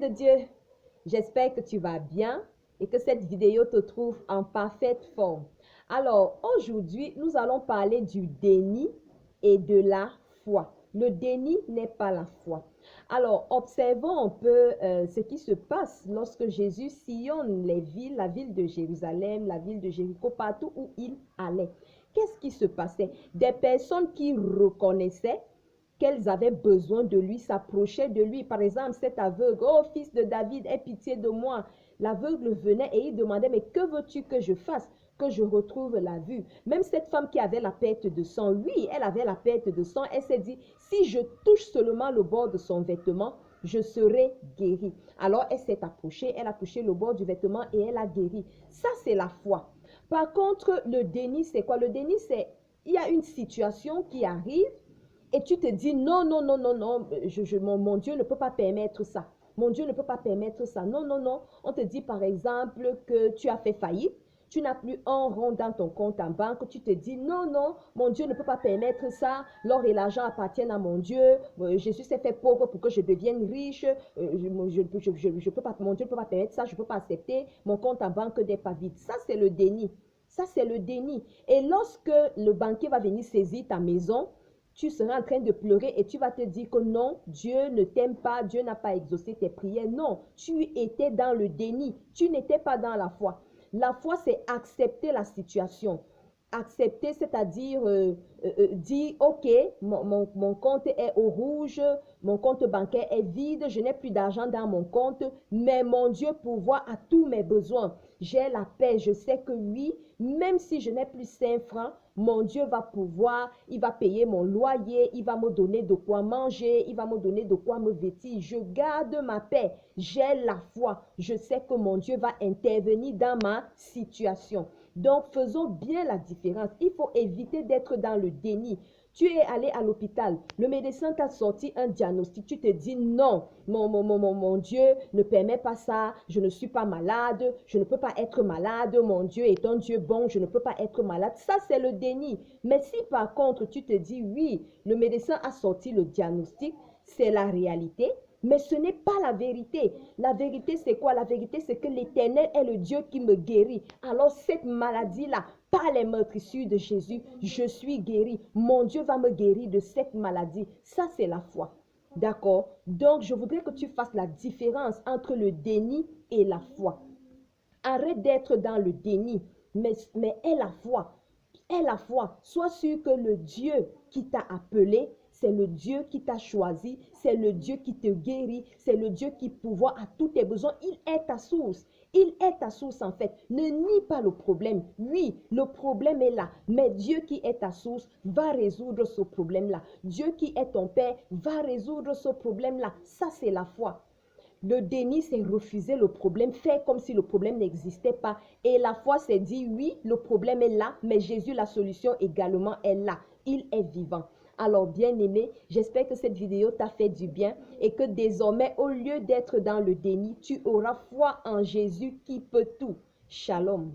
de Dieu, j'espère que tu vas bien et que cette vidéo te trouve en parfaite forme. Alors, aujourd'hui, nous allons parler du déni et de la foi. Le déni n'est pas la foi. Alors, observons un peu ce qui se passe lorsque Jésus sillonne les villes, la ville de Jérusalem, la ville de Jéricho, partout où il allait. Qu'est-ce qui se passait? Des personnes qui reconnaissaient qu'elles avaient besoin de lui, s'approchaient de lui. Par exemple, cet aveugle, oh fils de David, aie pitié de moi. L'aveugle venait et il demandait, mais que veux-tu que je fasse? Que je retrouve la vue. Même cette femme qui avait la perte de sang, oui, elle avait la perte de sang. Elle s'est dit, si je touche seulement le bord de son vêtement, je serai guérie. Alors, elle s'est approchée, elle a touché le bord du vêtement et elle a guéri. Ça, c'est la foi. Par contre, le déni, c'est quoi? Le déni, c'est, il y a une situation qui arrive et tu te dis, non, non, non, non, non, mon Dieu ne peut pas permettre ça. Mon Dieu ne peut pas permettre ça. Non, non, non. On te dit par exemple que tu as fait faillite. Tu n'as plus un rond dans ton compte en banque. Tu te dis, non, non, mon Dieu ne peut pas permettre ça. L'or et l'argent appartiennent à mon Dieu. Jésus s'est fait pauvre pour que je devienne riche. Je peux pas, mon Dieu ne peut pas permettre ça. Je ne peux pas accepter. Mon compte en banque n'est pas vide. Ça, c'est le déni. Ça, c'est le déni. Et lorsque le banquier va venir saisir ta maison, tu seras en train de pleurer et tu vas te dire que non, Dieu ne t'aime pas, Dieu n'a pas exaucé tes prières. Non, tu étais dans le déni, tu n'étais pas dans la foi. La foi, c'est accepter la situation. Accepter, c'est-à-dire dire, ok, mon compte est au rouge, mon compte bancaire est vide, je n'ai plus d'argent dans mon compte, mais mon Dieu pourvoit à tous mes besoins. J'ai la paix, je sais que oui, même si je n'ai plus 5 francs, mon Dieu va pouvoir, il va payer mon loyer, il va me donner de quoi manger, il va me donner de quoi me vêtir. Je garde ma paix, j'ai la foi. Je sais que mon Dieu va intervenir dans ma situation. Donc, faisons bien la différence. Il faut éviter d'être dans le déni. Tu es allé à l'hôpital, le médecin t'a sorti un diagnostic, tu te dis non, mon Dieu ne permet pas ça, je ne suis pas malade, je ne peux pas être malade, mon Dieu est un Dieu bon, je ne peux pas être malade. Ça, c'est le déni. Mais si par contre tu te dis oui, le médecin a sorti le diagnostic, c'est la réalité, mais ce n'est pas la vérité. La vérité, c'est quoi? La vérité, c'est que l'Éternel est le Dieu qui me guérit. Alors cette maladie-là, par les meurtrissures de Jésus, je suis guéri. Mon Dieu va me guérir de cette maladie. Ça, c'est la foi. D'accord? Donc, je voudrais que tu fasses la différence entre le déni et la foi. Arrête d'être dans le déni, mais aie la foi. Aie la foi. Sois sûr que le Dieu qui t'a appelé, c'est le Dieu qui t'a choisi, c'est le Dieu qui te guérit, c'est le Dieu qui pourvoit à tous tes besoins. Il est ta source. Il est ta source en fait. Ne nie pas le problème. Oui, le problème est là, mais Dieu qui est ta source va résoudre ce problème-là. Dieu qui est ton Père va résoudre ce problème-là. Ça, c'est la foi. Le déni, c'est refuser le problème, faire comme si le problème n'existait pas. Et la foi, c'est dire oui, le problème est là, mais Jésus, la solution également est là. Il est vivant. Alors, bien-aimé, j'espère que cette vidéo t'a fait du bien et que désormais, au lieu d'être dans le déni, tu auras foi en Jésus qui peut tout. Shalom.